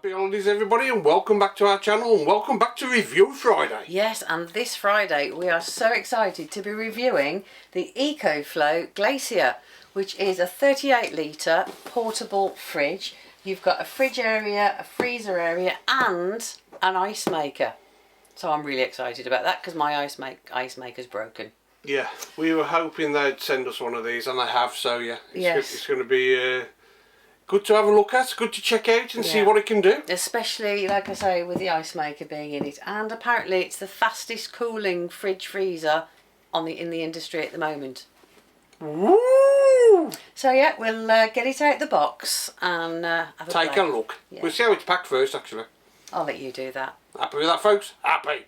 Happy holidays everybody, and welcome back to our channel, and welcome back to Review Friday. Yes, and this Friday we are so excited to be reviewing the Ecoflow Glacier, which is a 38 litre portable fridge. You've got a fridge area, a freezer area and an ice maker. So I'm really excited about that because my ice maker's broken. Yeah, we were hoping they'd send us one of these, and they have, so yeah. It's going to be good to have a look at, good to check out and see what it can do. Especially, like I say, with the ice maker being in it. And apparently it's the fastest cooling fridge freezer in the industry at the moment. Woo! So yeah, we'll get it out the box and have a take a look. Yeah. We'll see how it's packed first, actually. I'll let you do that. Happy with that, folks? Happy.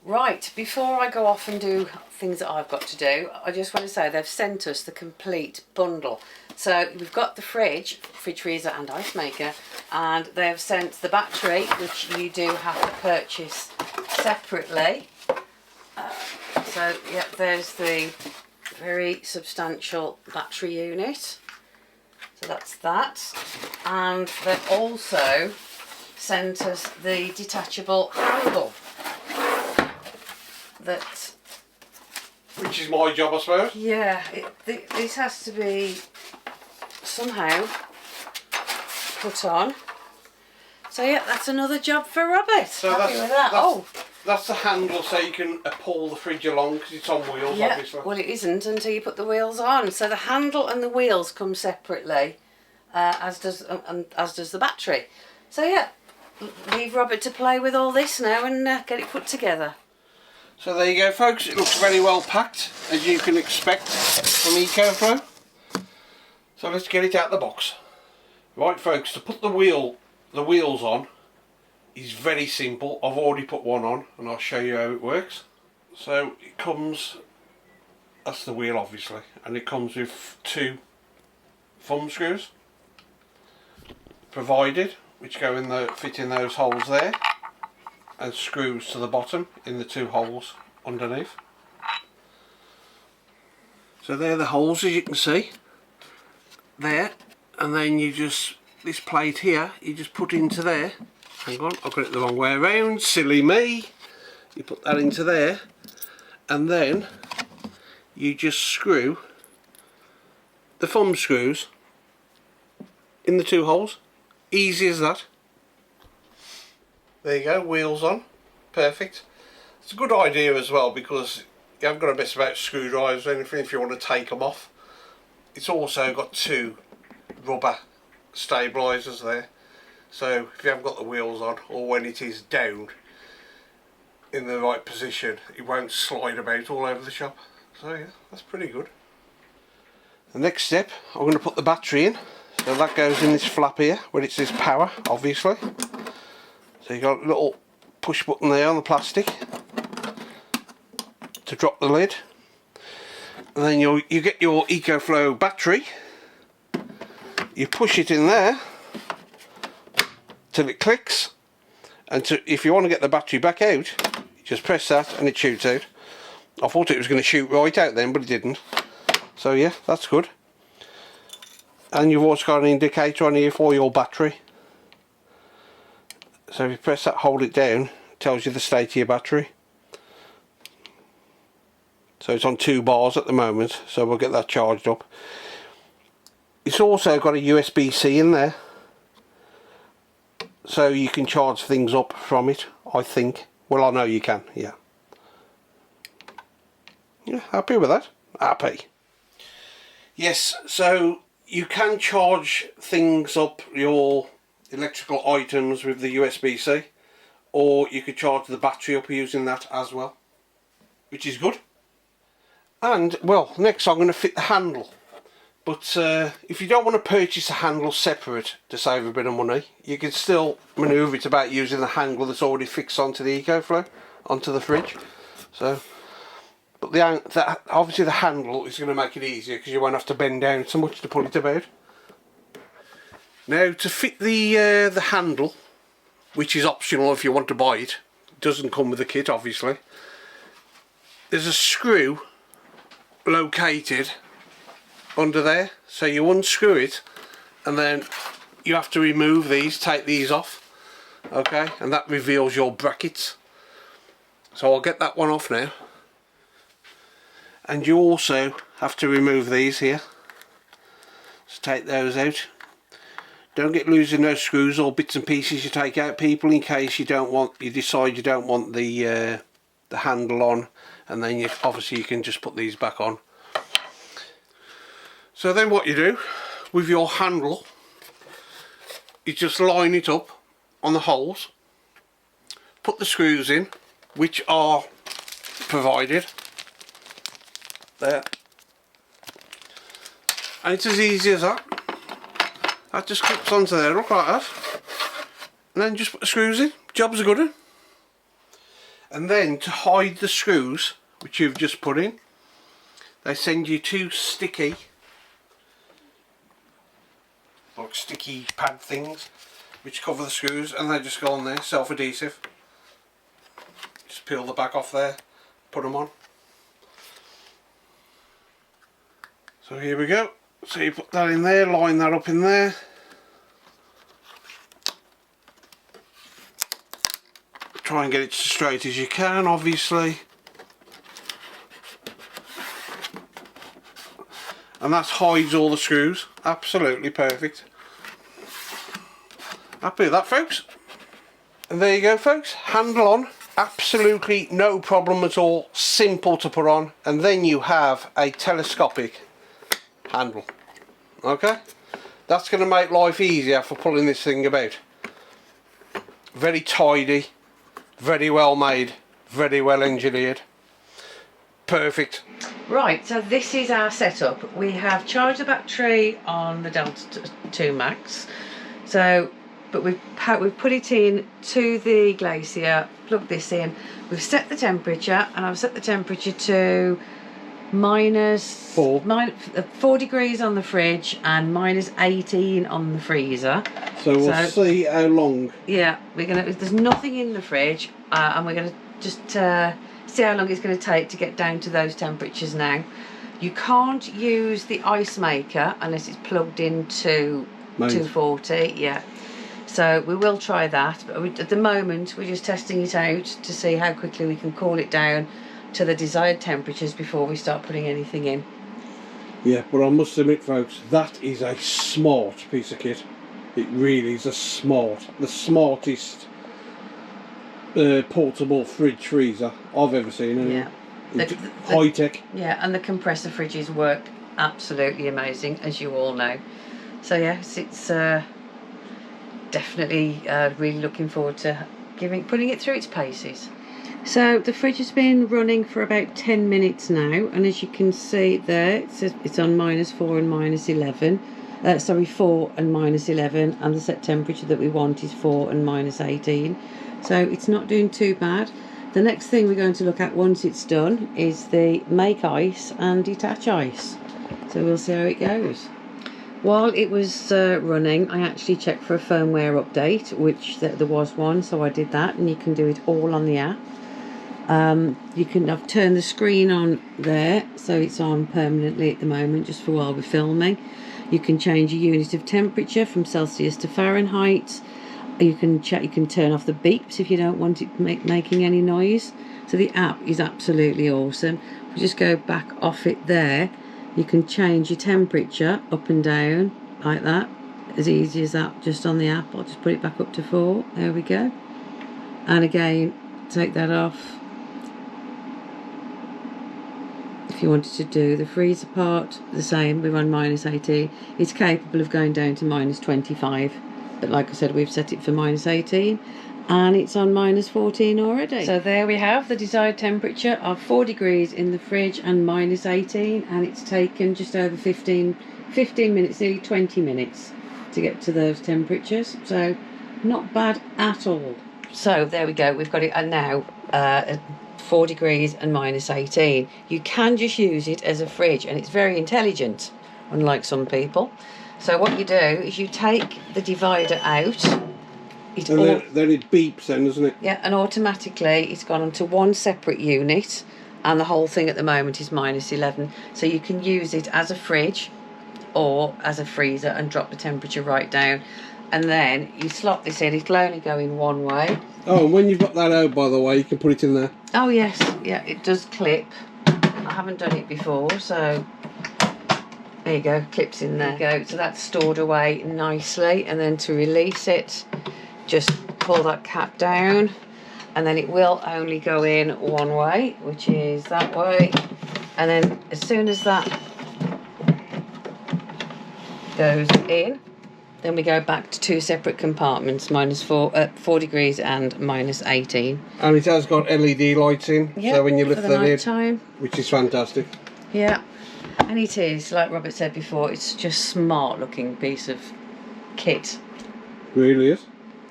Right, before I go off and do things that I've got to do, I just want to say they've sent us the complete bundle. So we've got the fridge, freezer and ice maker, and they've sent the battery, which you do have to purchase separately. So yeah, there's the very substantial battery unit. So that's that. And they've also sent us the detachable handle. Which is my job, I suppose. Yeah, this has to be somehow put on. So yeah, that's another job for Robert. So happy with that. That's the handle, so you can pull the fridge along because it's on wheels, obviously. Well, it isn't until you put the wheels on. So the handle and the wheels come separately, as does the battery. So yeah, leave Robert to play with all this now and get it put together. So there you go, folks. It looks very well packed, as you can expect from Ecoflow. So let's get it out of the box. Right, folks, to put the wheels on is very simple. I've already put one on, and I'll show you how it works. So it comes, that's the wheel obviously, and it comes with 2 thumb screws provided, which go fit in those holes there, and screws to the bottom in the 2 holes underneath. So they're the holes, as you can see there, and then you just, this plate here, you just put into there. Hang on, I've got it the wrong way around, silly me. You put that into there, and then you just screw the thumb screws in the 2 holes. Easy as that. There you go, wheels on, perfect. It's a good idea as well because you haven't got to mess about screwdrivers or anything if you want to take them off. It's also got 2 rubber stabilisers there, so if you haven't got the wheels on, or when it is down in the right position, it won't slide about all over the shop. So yeah, that's pretty good. The next step, I'm going to put the battery in. So that goes in this flap here where it says power, obviously. So you've got a little push button there on the plastic to drop the lid, and then you get your Ecoflow battery, you push it in there till it clicks, and if you want to get the battery back out, you just press that and it shoots out. I thought it was going to shoot right out then, but it didn't. So yeah, that's good. And you've also got an indicator on here for your battery. So if you press that, hold it down, it tells you the state of your battery. So it's on 2 bars at the moment, so we'll get that charged up. It's also got a USB-C in there, so you can charge things up from it, I think. Well, I know you can, yeah. Yeah, happy with that? Happy. Yes, so you can charge things up, your electrical items, with the USB-C, or you could charge the battery up using that as well, which is good. And well, next I'm going to fit the handle But if you don't want to purchase a handle separate to save a bit of money, you can still manoeuvre it about using the handle that's already fixed onto the Ecoflow, onto the fridge. So, but obviously the handle is going to make it easier because you won't have to bend down so much to pull it about. Now to fit the handle, which is optional if you want to buy it, doesn't come with the kit obviously, there's a screw located under there, so you unscrew it and then you have to remove these, take these off, okay, and that reveals your brackets. So I'll get that one off now. And you also have to remove these here, so take those out. Don't get losing those screws or bits and pieces you take out, people, in case you decide you don't want the handle on, and then obviously you can just put these back on. So then what you do with your handle, you just line it up on the holes, put the screws in, which are provided there, and it's as easy as that. That just clips onto there, look like that, and then just put the screws in, job's a good one. And then to hide the screws which you've just put in, they send you two sticky pad things which cover the screws, and they just go on there, self-adhesive. Just peel the back off there, put them on. So here we go. So you put that in there, line that up in there. Try and get it as straight as you can, obviously. And that hides all the screws. Absolutely perfect. Happy with that, folks. And there you go, folks. Handle on. Absolutely no problem at all. Simple to put on. And then you have a telescopic handle. Okay? That's going to make life easier for pulling this thing about. Very tidy. Very well made. Very well engineered. Perfect. Right, so this is our setup. We have charged the battery on the Delta 2 Max. But we've put it in to the Glacier, plugged this in. We've set the temperature, and I've set the temperature to -4 degrees on the fridge and -18 on the freezer. So we'll see how long. Yeah, there's nothing in the fridge, and we're gonna just see how long it's going to take to get down to those temperatures now. You can't use the ice maker unless it's plugged into 240, yeah. So we will try that, but at the moment we're just testing it out to see how quickly we can cool it down to the desired temperatures before we start putting anything in. Yeah, but I must admit, folks, that is a smart piece of kit. It really is the smartest portable fridge freezer I've ever seen. Anyway. Yeah, high tech. Yeah, and the compressor fridges work absolutely amazing, as you all know. So yes, it's definitely really looking forward to putting it through its paces. So the fridge has been running for about 10 minutes now, and as you can see there, it says it's on -4 and -11. 4 and -11, and the set temperature that we want is 4 and -18. So it's not doing too bad. The next thing we're going to look at once it's done is the make ice and detach ice. So we'll see how it goes. While it was running, I actually checked for a firmware update, which there was one, so I did that, and you can do it all on the app. I've turned the screen on there, so it's on permanently at the moment, just for while we're filming. You can change your unit of temperature from Celsius to Fahrenheit. You can turn off the beeps if you don't want it making any noise. So the app is absolutely awesome. If we just go back off it there, you can change your temperature up and down like that, as easy as that, just on the app. I'll just put it back up to 4. There we go. And again, take that off. If you wanted to do the freezer part, the same, we're on -18. It's capable of going down to -25, but like I said, we've set it for -18, and it's on -14 already. So there we have the desired temperature of 4 degrees in the fridge and -18, and it's taken just over 15 15 minutes, nearly 20 minutes to get to those temperatures. So not bad at all. So there we go. We've got it now at 4 degrees and -18. You can just use it as a fridge, and it's very intelligent, unlike some people. So what you do is you take the divider out. Then it beeps then, doesn't it? Yeah, and automatically it's gone onto one separate unit, and the whole thing at the moment is -11. So you can use it as a fridge or as a freezer and drop the temperature right down. And then you slot this in. It'll only go in one way. Oh, and when you've got that out, by the way, you can put it in there. Oh yes, yeah, it does clip. I haven't done it before, so there you go, clips in there. There you go. So that's stored away nicely, and then to release it, just pull that cap down, and then it will only go in one way, which is that way. And then as soon as that goes in, then we go back to two separate compartments, 4 degrees and -18. And it has got LED lights in, Yep, so when you lift for the lid, time. which is fantastic. Yeah, and it is, like Robert said before, it's just smart looking piece of kit. Really is.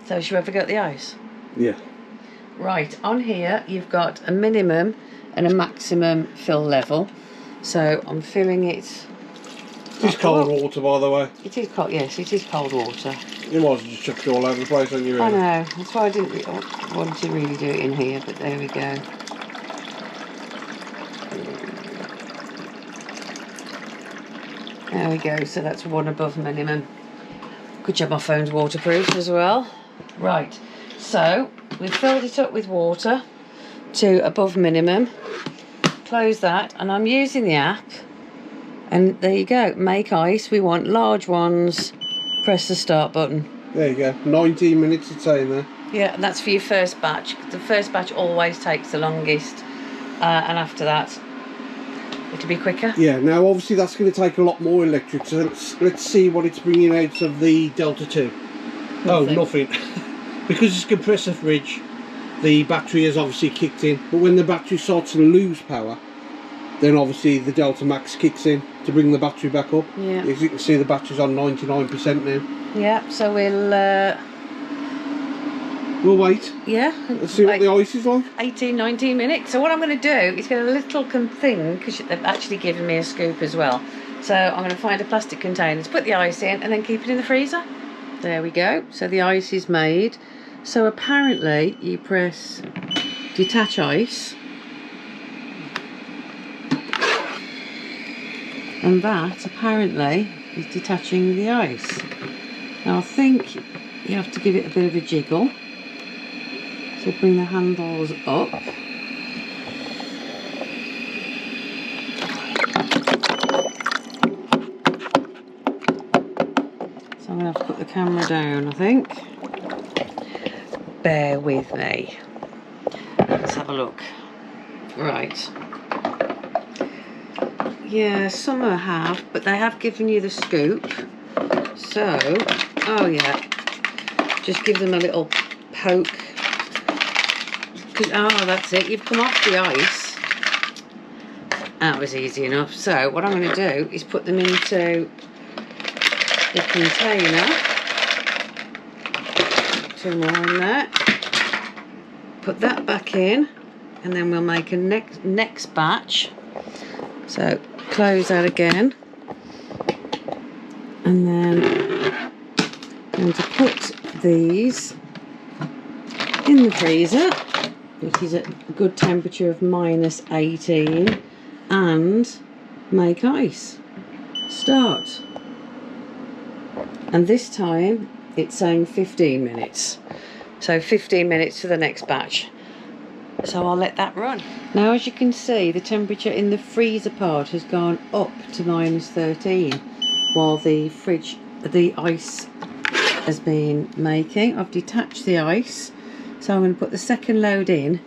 So should we ever get the ice? Yeah. Right, on here you've got a minimum and a maximum fill level. So I'm filling it. It's cold water, by the way. It is cold, yes, it is cold water. You might as well just chuck it all over the place, don't you? Really? I know, that's why I didn't want to really do it in here, but there we go. There we go, so that's one above minimum. Good job my phone's waterproof as well. Right, so we've filled it up with water to above minimum. Close that, and I'm using the app. And there you go, make ice. We want large ones. Press the start button. There you go, 19 minutes it's saying there. Yeah, and that's for your first batch. The first batch always takes the longest, and after that, it'll be quicker. Yeah, now obviously that's going to take a lot more electric, so let's see what it's bringing out of the Delta 2. Nothing. Oh, nothing. Because it's a compressor fridge, the battery has obviously kicked in, but when the battery starts to lose power, then obviously the Delta Max kicks in to bring the battery back up. Yeah. As you can see, the battery's on 99% now. Yeah, so We'll wait. Yeah. Let's see what the ice is like. 18, 19 minutes. So what I'm going to do is get a little thing, because they've actually given me a scoop as well. So I'm going to find a plastic container to put the ice in and then keep it in the freezer. There we go. So the ice is made. So apparently you press detach ice. And that apparently is detaching the ice. Now I think you have to give it a bit of a jiggle. So bring the handles up. So I'm going to have to put the camera down, I think. Bear with me. Let's have a look. Right. Yeah, some have, but they have given you the scoop. So, oh yeah, just give them a little poke. Oh, that's it, you've come off the ice. That was easy enough. So what I'm going to do is put them into the container. 2 more in there. Put that back in, and then we'll make a next batch. So close that again, and then I'm going to put these in the freezer, which is at a good temperature of -18, and make ice. Start. And this time it's saying 15 minutes. So 15 minutes for the next batch. So I'll let that run. Now as you can see, the temperature in the freezer part has gone up to -13 while the ice has been making. I've detached the ice, so I'm going to put the second load in.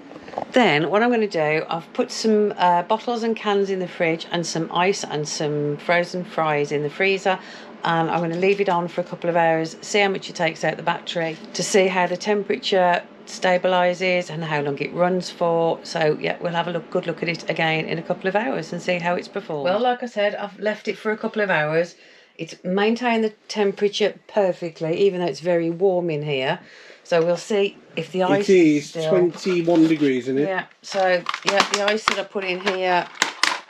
Then what I'm going to do, I've put some bottles and cans in the fridge and some ice and some frozen fries in the freezer, and I'm going to leave it on for a couple of hours, see how much it takes out the battery, to see how the temperature stabilizes and how long it runs for. So yeah, we'll have a good look at it again in a couple of hours and see how it's performed. Well, like I said, I've left it for a couple of hours. It's maintained the temperature perfectly, even though it's very warm in here. So we'll see if the ice is still... 21 degrees in it. Yeah, so yeah, the ice that I put in here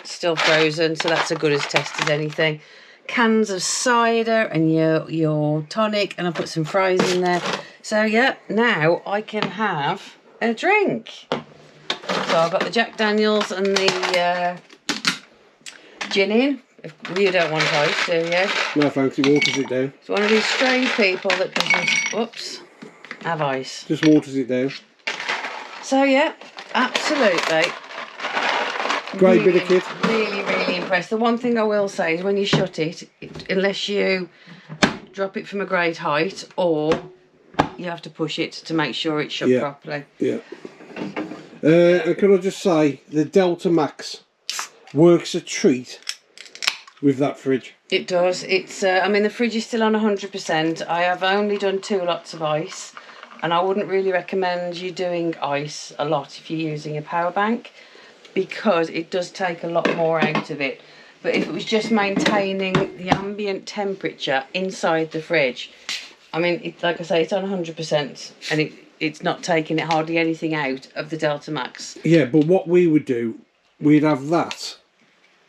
still frozen, so that's as good as test as anything. Cans of cider and your tonic, and I put some fries in there. So yeah, now I can have a drink. So I've got the Jack Daniels and the gin in. If you don't want ice, do you? No thanks, it waters it down. It's one of these strange people that doesn't, whoops, have ice. Just waters it down. So yeah, absolutely. Great really, bit of kit. Really impressed. The one thing I will say is when you shut it, unless you drop it from a great height, or you have to push it to make sure it's shut properly. Yeah. And can I just say, the Delta Max works a treat with that fridge. It does. It's. I mean, the fridge is still on 100%. I have only done 2 lots of ice, and I wouldn't really recommend you doing ice a lot if you're using a power bank, because it does take a lot more out of it. But if it was just maintaining the ambient temperature inside the fridge, I mean, like I say, it's on 100%, and it's not taking it hardly anything out of the Delta Max. Yeah, but what we would do, we'd have that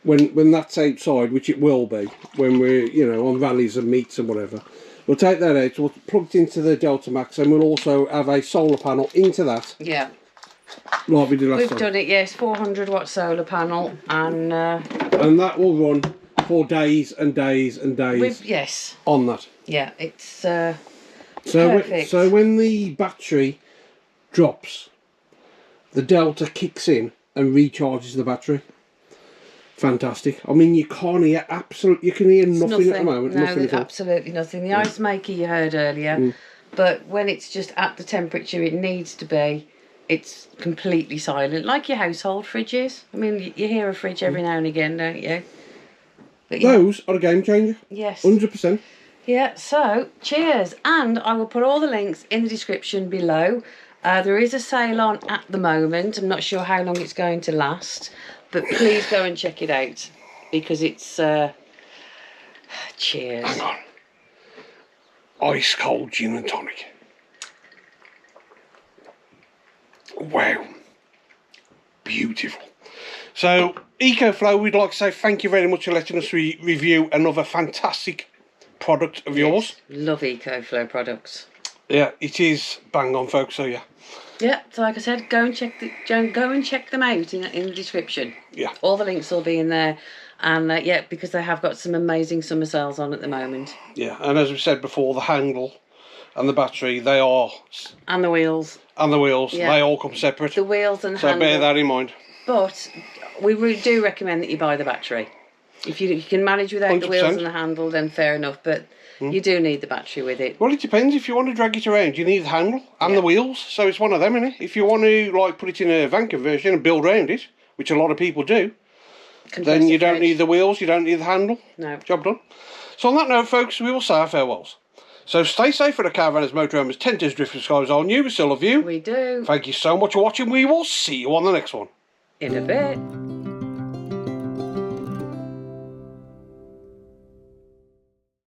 when that's outside, which it will be when we're, you know, on valleys and meats and whatever. We'll take that out, we'll plug it into the Delta Max, and we'll also have a solar panel into that. Yeah. Like we did last time. We've done it, yes, 400 watt solar panel, and that will run for days and days and days. Yes. On that. Yeah, it's perfect. So when the battery drops, the Delta kicks in and recharges the battery. Fantastic. I mean, you can't hear you can hear nothing at the moment. No, nothing absolutely nothing. The ice maker you heard earlier, but when it's just at the temperature it needs to be, it's completely silent, like your household fridge is. I mean, you hear a fridge every now and again, don't you? But yeah. Those are a game changer. Yes. 100%. Yeah, so cheers. And I will put all the links in the description below. There is a sale on at the moment. I'm not sure how long it's going to last, but please go and check it out, because it's cheers. Hang on. Ice cold gin and tonic. Wow. Beautiful. So, Ecoflow, we'd like to say thank you very much for letting us review another fantastic product of yours. Love Ecoflow products. Yeah, it is bang on, folks, so yeah. Yeah, so like I said, go and check them out in the description. Yeah. All the links will be in there. And yeah, because they have got some amazing summer sales on at the moment. Yeah, and as we said before, the handle and the battery, they are... And the wheels. And the wheels, they all come separate. The wheels and handle. So bear that in mind. But we do recommend that you buy the battery. If you can manage without 100%. The wheels and the handle, then fair enough. But you do need the battery with it. Well, it depends. If you want to drag it around, you need the handle and the wheels. So it's one of them, isn't it? If you want to like put it in a van conversion and build around it, which a lot of people do, then you don't need the wheels, you don't need the handle. No. Job done. So on that note, folks, we will say our farewells. So stay safe for the caravanners, motorhomes, tenters, drifters, skies on you. We still love you. We do. Thank you so much for watching. We will see you on the next one. In a bit.